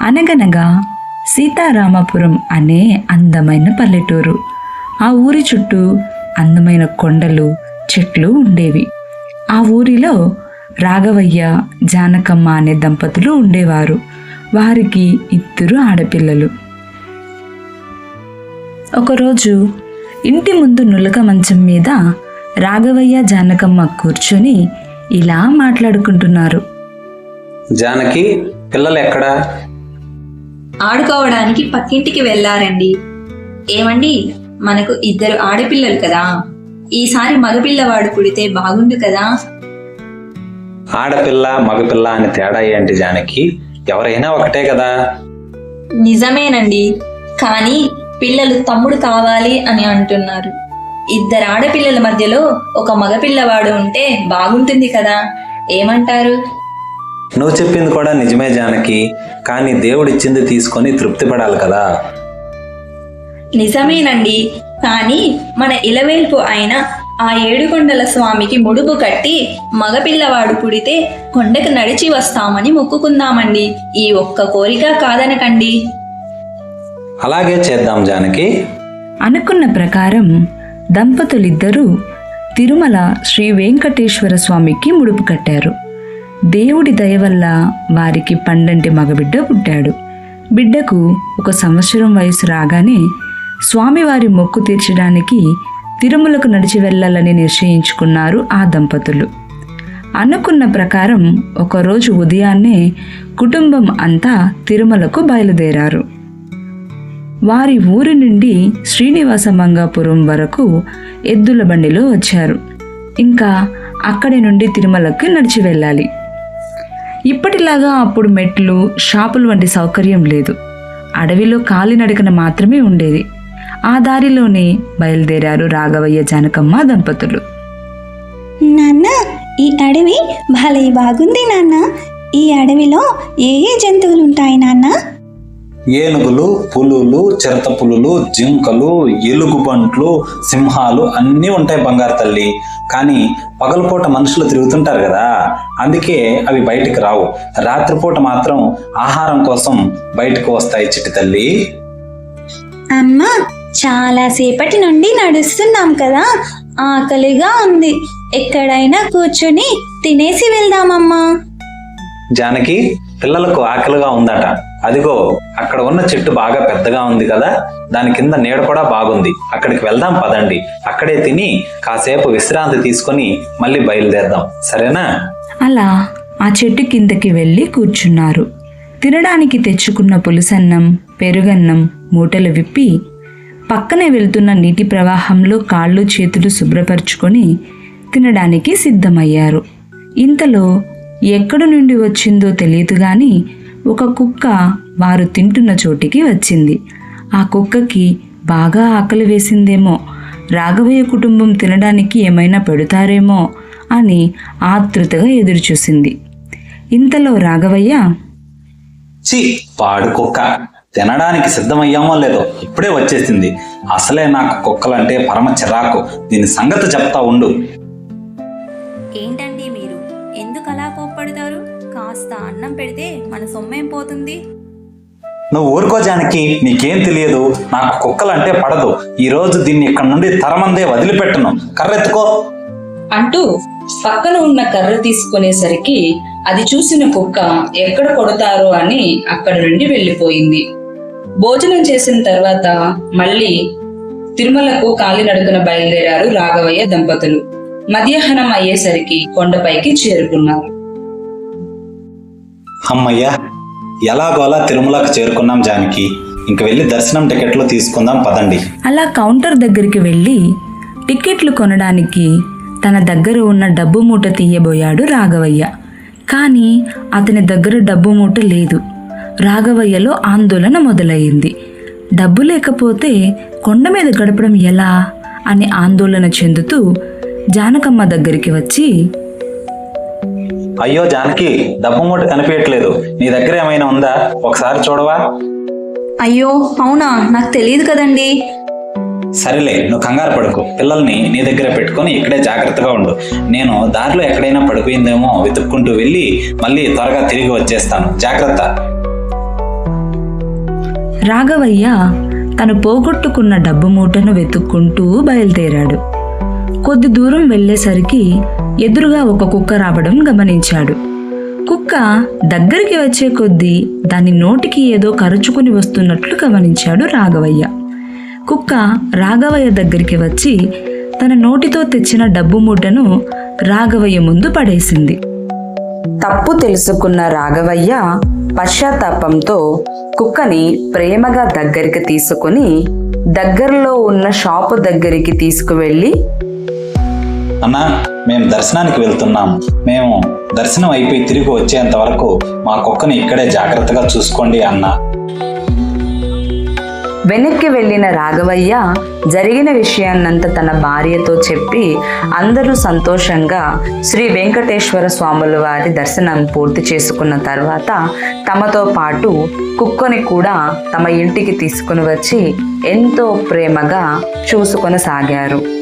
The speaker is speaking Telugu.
అనగనగా సీతారామపురం అనే అందమైన పల్లెటూరు. ఆ ఊరి చుట్టూ అందమైన కొండలు, చెట్లు ఉండేవి. ఆ ఊరిలో రాఘవయ్య, జానకమ్మ అనే దంపతులు ఉండేవారు. వారికి 2 ఆడపిల్లలు. ఒకరోజు ఇంటి ముందు నులక మంచం మీద రాఘవయ్య, జానకమ్మ కూర్చొని ఇలా మాట్లాడుకుంటున్నారు. జానకి, పిల్లలు ఎక్కడా? ఆడుకోవడానికి పక్కింటికి వెళ్ళారండి. ఏమండి, మనకు 2 ఆడపిల్లలు కదా, ఈసారి మగపిల్లవాడు పుడితే బాగుండు కదా. ఆడపిల్ల మగపిల్ల అని తేడా ఏంటి జానకి? ఎవరైనా ఒకటే కదా. నిజమేనండి, కానీ పిల్లలు తమ్ముడు కావాలి అని అంటున్నారు. 2 ఆడపిల్లల మధ్యలో ఒక మగపిల్లవాడు ఉంటే బాగుంటుంది కదా, ఏమంటారు? నువ్వు చెప్పింది కూడా నిజమే జానకి, కానీ దేవుడిచ్చింది తీసుకొని తృప్తి పడాలి కదా. నిజమేనండి, కానీ మన ఇలవేల్పు అయిన ఆ ఏడుకొండల స్వామికి ముడుపు కట్టి మగపిల్లవాడు పుడితే కొండకు నడిచి వస్తామని మొక్కుకుందామండి. ఈ ఒక్క కోరిక కాదనకండి. అలాగే చేద్దాం జానకి. అనుకున్న ప్రకారం దంపతులిద్దరూ తిరుమల శ్రీ వెంకటేశ్వర స్వామికి ముడుపు కట్టారు. దేవుడి దయ వల్ల వారికి పండంటి మగబిడ్డ పుట్టాడు. బిడ్డకు 1 సంవత్సరం వయసు రాగానే స్వామివారి మొక్కు తీర్చడానికి తిరుమలకు నడిచి వెళ్ళాలని నిశ్చయించుకున్నారు ఆ దంపతులు. అనుకున్న ప్రకారం ఒకరోజు ఉదయాన్నే కుటుంబం అంతా తిరుమలకు బయలుదేరారు. వారి ఊరి నుండి శ్రీనివాస మంగాపురం వరకు ఎద్దుల బండిలో వచ్చారు. ఇంకా అక్కడి నుండి తిరుమలకి నడిచి వెళ్ళాలి. ఇప్పటిలాగా అప్పుడు మెట్లు, షాపులు వంటి సౌకర్యం లేదు. అడవిలో కాలినడకన మాత్రమే ఉండేది. ఆ దారిలోనే బయలుదేరారు రాఘవయ్య, జానకమ్మ దంపతులు. నాన్న, ఈ అడవి భలే బాగుంది నాన్న. ఈ అడవిలో ఏ ఏ జంతువులు ఉంటాయి నాన్న? ఏనుగులు, పులులు, చిరత పులులు, జింకలు, ఎలుగుబంట్లు, సింహాలు అన్నీ ఉంటాయి బంగారు తల్లి. కానీ పగలపూట మనుషులు తిరుగుతుంటారు కదా, అందుకే అవి బయటికి రావు. రాత్రిపూట మాత్రం ఆహారం కోసం బయటకు వస్తాయి చిట్టి తల్లి. అమ్మా, చాలాసేపటి నుండి నడుస్తున్నాం కదా, ఆకలిగా ఉంది. ఎక్కడైనా కూర్చొని తినేసి వెళ్దామమ్మా. జానకి, పిల్లలకు ఆకలిగా ఉందట. అదిగో అక్కడ ఉన్న చెట్టు బాగా పెద్దగా ఉంది కదా, దాని కింద నీడ కూడా బాగుంది. అక్కడికి వెళ్దాం పదండి. అక్కడే తిని కాసేపు విశ్రాంతి తీసుకొని మళ్ళీ బయలుదేరదాం, సరేనా? అలా ఆ చెట్టు కిందకి వెళ్ళి కూర్చున్నారు. తినడానికి తెచ్చుకున్న పులుసన్నం, పెరుగన్నం మూటలు విప్పి పక్కనే వెళ్తున్న నీటి ప్రవాహంలో కాళ్ళు చేతులు శుభ్రపరుచుకొని తినడానికి సిద్ధమయ్యారు. ఇంతలో ఎక్కడి నుండి వచ్చిందో తెలియదు గాని ఒక కుక్క వారు తింటున్న చోటికి వచ్చింది. ఆ కుక్కకి బాగా ఆకలి వేసిందేమో, రాఘవయ్య కుటుంబం తినడానికి ఏమైనా పెడతారేమో అని ఆతృతగా ఎదురుచూసింది. ఇంతలో రాఘవయ్య, చి పాడు కుక్క, తినడానికి సిద్ధమయ్యామో లేదో ఇప్పుడే వచ్చేసింది. అసలే నాకు కుక్కలంటే పరమ చిరాకు. దీని సంగతి చెప్తా ఉండు. ఏంటండి మీరు, ఎందుకు అలా కోప్పడతారు? కాస్త అన్నం పెడితే మన సొమ్మేం పోతుంది? నువ్వు ఊరుకో జానకి, నీకేం తెలియదు. నాకు కుక్కలంటే పడదు. ఈ రోజు దీన్ని ఇక్కడ నుండి తరమందే వదిలిపెట్టను. కర్రెత్తుకో అంటూ పక్కన ఉన్న కర్ర తీసుకునేసరికి అది చూసిన కుక్క ఎక్కడ కొడతారో అని అక్కడి నుండి వెళ్ళిపోయింది. భోజనం చేసిన తర్వాత మళ్ళీ తిరుమలకు కాలినడకన బయలుదేరారు రాఘవయ్య దంపతులు. మధ్యాహ్నం అయ్యేసరికి కొండపైకి చేరుకున్నారు. అమ్మయ్యా, ఎలాగోలా తిరుమలకు చేరుకున్నాం జానకి. ఇంక వెళ్ళి దర్శనం టికెట్లు తీసుకుందాం పదండి. అలా కౌంటర్ దగ్గరికి వెళ్ళి టికెట్లు కొనడానికి తన దగ్గర ఉన్న డబ్బు మూట తీయబోయాడు రాఘవయ్య. కానీ అతని దగ్గర డబ్బు మూట లేదు. రాఘవయ్యలో ఆందోళన మొదలయ్యింది. డబ్బు లేకపోతే కొండ మీద గడపడం ఎలా అని ఆందోళన చెందుతూ జానకమ్మ దగ్గరికి వచ్చి, అయ్యో జానకి, డబ్బు మూట కనిపించట్లేదు. నీ దగ్గర ఏమైనా ఉందా? ఒకసారి చూడవా? అయ్యో అవునా, నాకు తెలియదు కదండి. సరేలే, నువ్వు కంగారు పడుకో. పిల్లల్ని నీ దగ్గర పెట్టుకొని ఇక్కడే జాగ్రత్తగా ఉండు. నేను దారిలో ఎక్కడైనా పడిపోయిందేమో వెతుక్కుంటూ వెళ్ళి మళ్ళీ త్వరగా తిరిగి వచ్చేస్తాను. జాగ్రత్త. రాఘవయ్య తను పోగొట్టుకున్న డబ్బు మూటను వెతుక్కుంటూ బయలుదేరాడు. కొద్ది దూరం వెళ్ళేసరికి ఎదురుగా ఒక కుక్క రావడం గమనించాడు. కుక్క దగ్గరికి వచ్చే కొద్దీ దాని నోటికి ఏదో కరుచుకుని వస్తున్నట్లు గమనించాడు రాఘవయ్య. కుక్క రాఘవయ్య దగ్గరికి వచ్చి తన నోటితో తెచ్చిన డబ్బు మూటను రాఘవయ్య ముందు పడేసింది. తప్పు తెలుసుకున్న రాఘవయ్య పశ్చాత్తాపంతో కుక్కని ప్రేమగా దగ్గరికి తీసుకుని దగ్గరలో ఉన్న షాపు దగ్గరికి తీసుకువెళ్ళి, అన్నా, మేము దర్శనానికి వెళ్తున్నాం. మేము దర్శనం అయిపోయి తిరిగి వచ్చేంత వరకు మా కుక్కని ఇక్కడే జాగ్రత్తగా చూసుకోండి అన్నా. వెనక్కి వెళ్ళిన రాఘవయ్య జరిగిన విషయాన్నంతా తన భార్యతో చెప్పి అందరూ సంతోషంగా శ్రీ వెంకటేశ్వర స్వాముల వారి దర్శనం పూర్తి చేసుకున్న తర్వాత తమతో పాటు కుక్కని కూడా తమ ఇంటికి తీసుకుని వచ్చి ఎంతో ప్రేమగా చూసుకొనసాగారు.